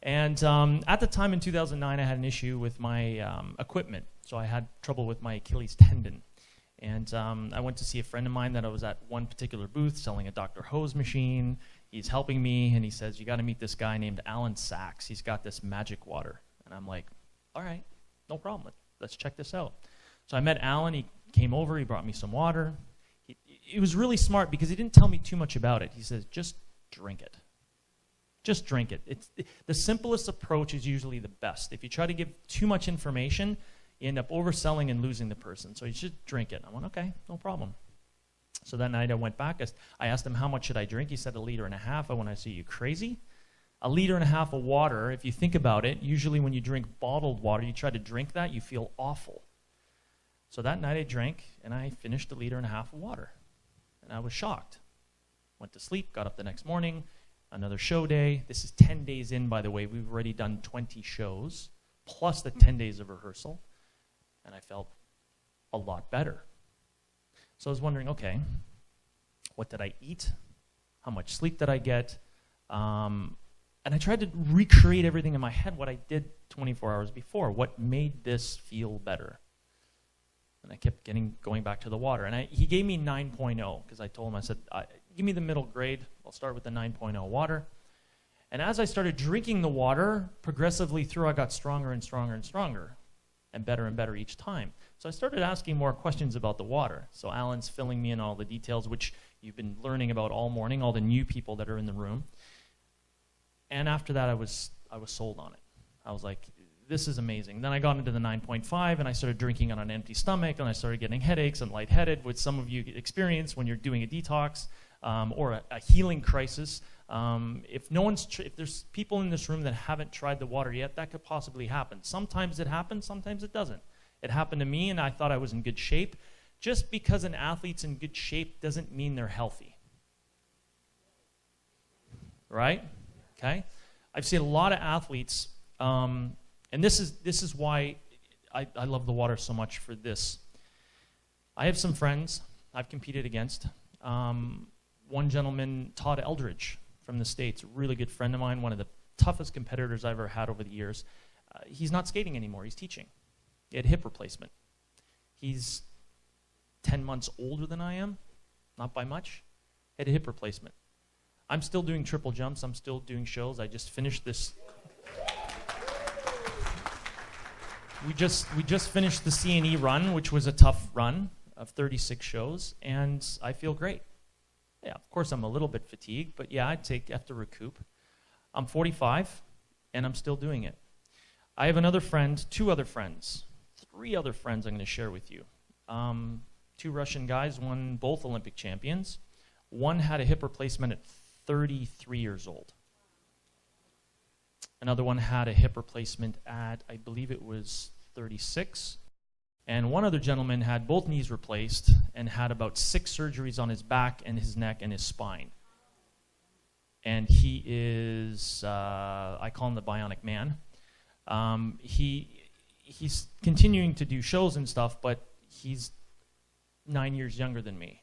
And at the time in 2009, I had an issue with my equipment. So I had trouble with my Achilles tendon. And I went to see a friend of mine that I was at one particular booth selling a Dr. Hose machine. He's helping me, and he says, you got to meet this guy named Alan Sachs. He's got this magic water. And I'm like, all right, no problem. Let's check this out. So I met Alan. He came over. He brought me some water. He was really smart because he didn't tell me too much about it. He says, just drink it. Just drink it. The simplest approach is usually the best. If you try to give too much information, you end up overselling and losing the person. So you should drink it. I went, okay, no problem. So that night I went back. I asked him, how much should I drink? He said 1.5 liters. I went, I say, you crazy? 1.5 liters of water, if you think about it, usually when you drink bottled water, you try to drink that, you feel awful. So that night I drank, and I finished 1.5 liters of water. And I was shocked. Went to sleep, got up the next morning, another show day. This is 10 days in, by the way. We've already done 20 shows, plus the 10 days of rehearsal. And I felt a lot better. So I was wondering, okay, what did I eat? How much sleep did I get? And I tried to recreate everything in my head, what I did 24 hours before. What made this feel better? And I kept going back to the water. And he gave me 9.0, because I told him, I said, give me the middle grade. I'll start with the 9.0 water. And as I started drinking the water, progressively through, I got stronger and stronger and stronger, and better each time. So I started asking more questions about the water. So Alan's filling me in all the details, which you've been learning about all morning, all the new people that are in the room. And after that, I was sold on it. I was like, this is amazing. Then I got into the 9.5, and I started drinking on an empty stomach, and I started getting headaches and lightheaded, which some of you experience when you're doing a detox or a healing crisis. If there's people in this room that haven't tried the water yet, that could possibly happen. Sometimes it happens, sometimes it doesn't. It happened to me, and I thought I was in good shape. Just because an athlete's in good shape doesn't mean they're healthy. Right? Okay? I've seen a lot of athletes, and this is why I love the water so much for this. I have some friends I've competed against. One gentleman, Todd Eldridge from the States, a really good friend of mine, one of the toughest competitors I've ever had over the years. He's not skating anymore. He's teaching. He had hip replacement. He's 10 months older than I am, not by much. He had a hip replacement. I'm still doing triple jumps. I'm still doing shows. I just finished this. We just finished the C&E run, which was a tough run of 36 shows, and I feel great. Yeah, of course I'm a little bit fatigued, but yeah, I have to recoup. I'm 45, and I'm still doing it. I have another friend, 2 other friends, 3 other friends I'm going to share with you. 2 Russian guys, both Olympic champions. One had a hip replacement at 33 years old. Another one had a hip replacement at, I believe it was 36. And one other gentleman had both knees replaced and had about 6 surgeries on his back and his neck and his spine. And he is, I call him the Bionic Man. He's continuing to do shows and stuff, but he's 9 years younger than me.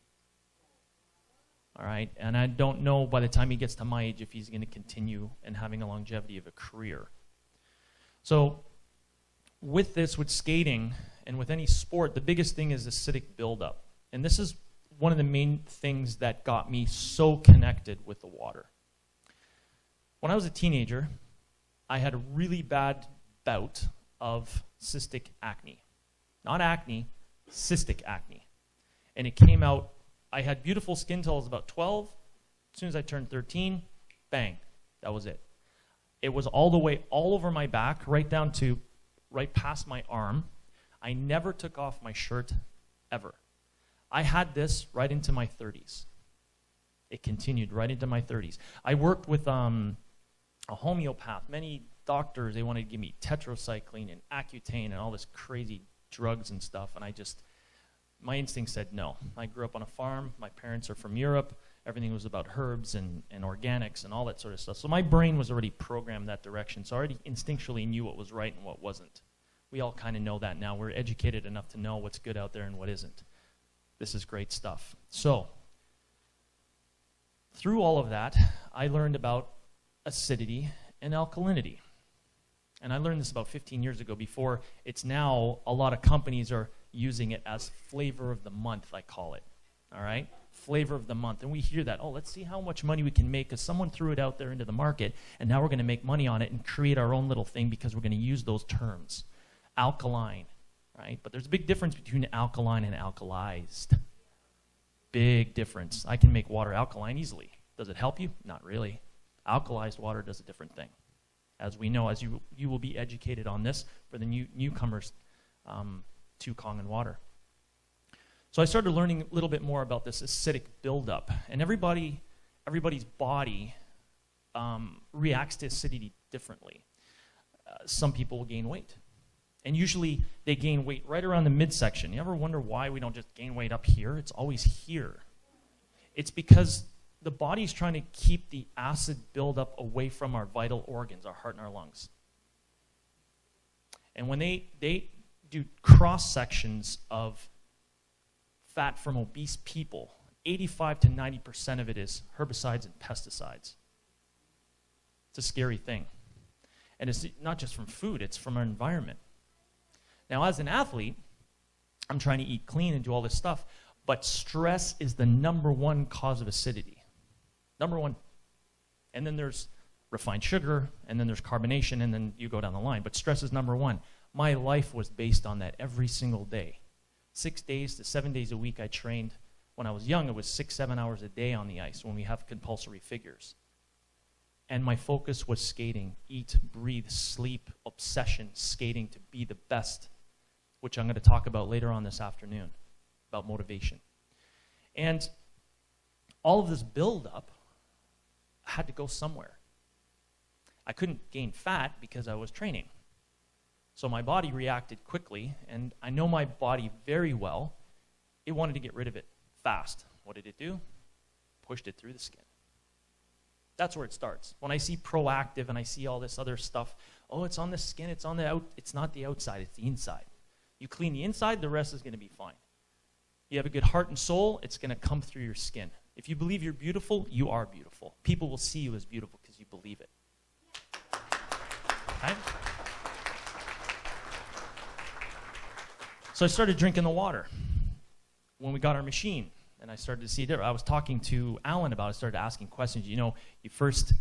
All right, and I don't know by the time he gets to my age if he's going to continue and having a longevity of a career. So with this, with skating and with any sport, the biggest thing is acidic buildup. And this is one of the main things that got me so connected with the water. When I was a teenager, I had a really bad bout of cystic acne. Not acne, cystic acne. And it came out, I had beautiful skin till I was about 12. As soon as I turned 13, bang, that was it. It was all the way, all over my back, right past my arm. I never took off my shirt, ever. I had this right into my 30s. It continued right into my 30s. I worked with a homeopath. Many doctors, they wanted to give me tetracycline and Accutane and all this crazy drugs and stuff, and my instinct said no. I grew up on a farm. My parents are from Europe. Everything was about herbs and organics and all that sort of stuff. So my brain was already programmed that direction, so I already instinctually knew what was right and what wasn't. We all kind of know that now. We're educated enough to know what's good out there and what isn't. This is great stuff. So through all of that, I learned about acidity and alkalinity. And I learned this about 15 years ago before it's now a lot of companies are using it as flavor of the month, I call it. All right? Flavor of the month. And we hear that, oh, let's see how much money we can make because someone threw it out there into the market and now we're going to make money on it and create our own little thing because we're going to use those terms. Alkaline, right? But there's a big difference between alkaline and alkalized. Big difference. I can make water alkaline easily. Does it help you? Not really. Alkalized water does a different thing. As we know, as you will be educated on this for the newcomers to Kangen Water. So I started learning a little bit more about this acidic buildup. And everybody's body reacts to acidity differently. Some people will gain weight. And usually they gain weight right around the midsection. You ever wonder why we don't just gain weight up here? It's always here. It's because the body's trying to keep the acid buildup away from our vital organs, our heart and our lungs. And when they do cross-sections of fat from obese people, 85 to 90% of it is herbicides and pesticides. It's a scary thing. And it's not just from food, it's from our environment. Now, as an athlete, I'm trying to eat clean and do all this stuff, but stress is the #1 cause of acidity. #1. And then there's refined sugar, and then there's carbonation, and then you go down the line. But stress is #1. My life was based on that every single day. 6 days to 7 days a week I trained. When I was young, it was 6-7 hours a day on the ice when we have compulsory figures. And my focus was skating, eat, breathe, sleep, obsession, skating to be the best, which I'm going to talk about later on this afternoon, about motivation. And all of this buildup had to go somewhere. I couldn't gain fat because I was training. So my body reacted quickly, and I know my body very well. It wanted to get rid of it fast. What did it do? Pushed it through the skin. That's where it starts. When I see Proactive and I see all this other stuff, oh, it's on the skin, it's on the out, it's not the outside, it's the inside. You clean the inside, the rest is going to be fine. You have a good heart and soul, it's going to come through your skin. If you believe you're beautiful, you are beautiful. People will see you as beautiful because you believe it. Right? So I started drinking the water when we got our machine, and I started to see it. I was talking to Alan about it, started asking questions. You know, you first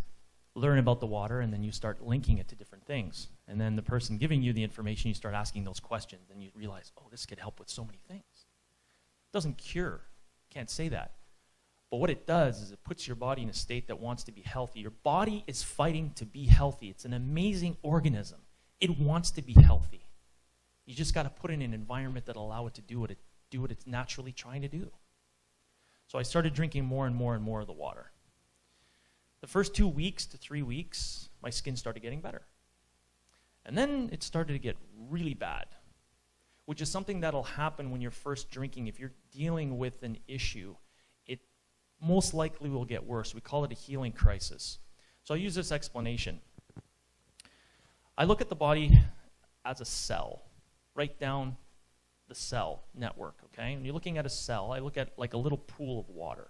learn about the water, and then you start linking it to different things. And then the person giving you the information, you start asking those questions, and you realize, oh, this could help with so many things. It doesn't cure. Can't say that. But what it does is it puts your body in a state that wants to be healthy. Your body is fighting to be healthy. It's an amazing organism. It wants to be healthy. You just got to put it in an environment that allow it to do what it's naturally trying to do. So I started drinking more and more and more of the water. The first 2 weeks to 3 weeks, my skin started getting better. And then it started to get really bad, which is something that'll happen when you're first drinking. If you're dealing with an issue, it most likely will get worse. We call it a healing crisis. So I'll use this explanation. I look at the body as a cell. Write down the cell network, okay? When you're looking at a cell, I look at like a little pool of water.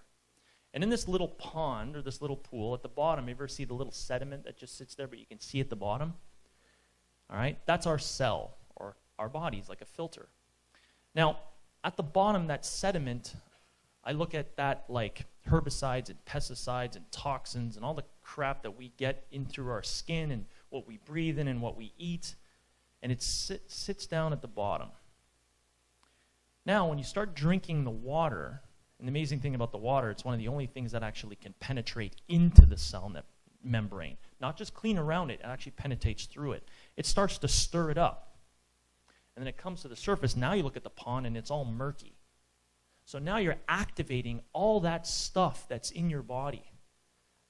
And in this little pond or this little pool, at the bottom, you ever see the little sediment that just sits there, but you can see at the bottom? All right? That's our cell, or our body's like a filter. Now, at the bottom, that sediment, I look at that like herbicides and pesticides and toxins and all the crap that we get in through our skin and what we breathe in and what we eat. And it sits down at the bottom. Now, when you start drinking the water, and the amazing thing about the water, it's one of the only things that actually can penetrate into the cell membrane. Not just clean around it, it actually penetrates through it. It starts to stir it up. And then it comes to the surface. Now you look at the pond, and it's all murky. So now you're activating all that stuff that's in your body.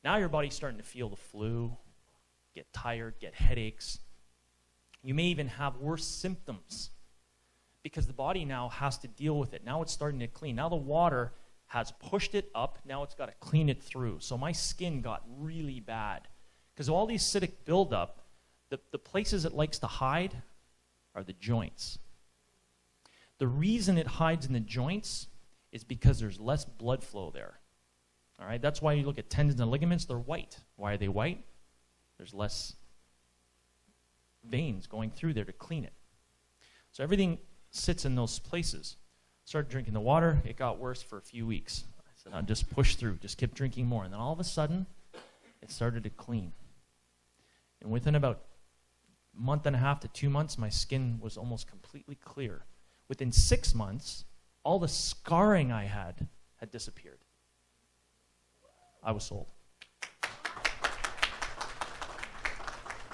Now your body's starting to feel the flu, get tired, get headaches. You may even have worse symptoms because the body now has to deal with it. Now it's starting to clean. Now the water has pushed it up. Now it's got to clean it through. So my skin got really bad because all these acidic buildup, the places it likes to hide are the joints. The reason it hides in the joints is because there's less blood flow there. All right? That's why you look at tendons and ligaments, they're white. Why are they white? There's less veins going through there to clean it. So everything sits in those places. Started drinking the water. It got worse for a few weeks. I said, I'll just push through, just keep drinking more. And then all of a sudden, it started to clean. And within about a month and a half to 2 months, my skin was almost completely clear. Within 6 months, all the scarring I had disappeared. I was sold.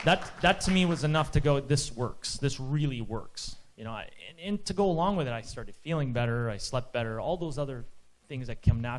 That to me was enough to go, this works. This really works. You know, and to go along with it, I started feeling better. I slept better. All those other things that come naturally.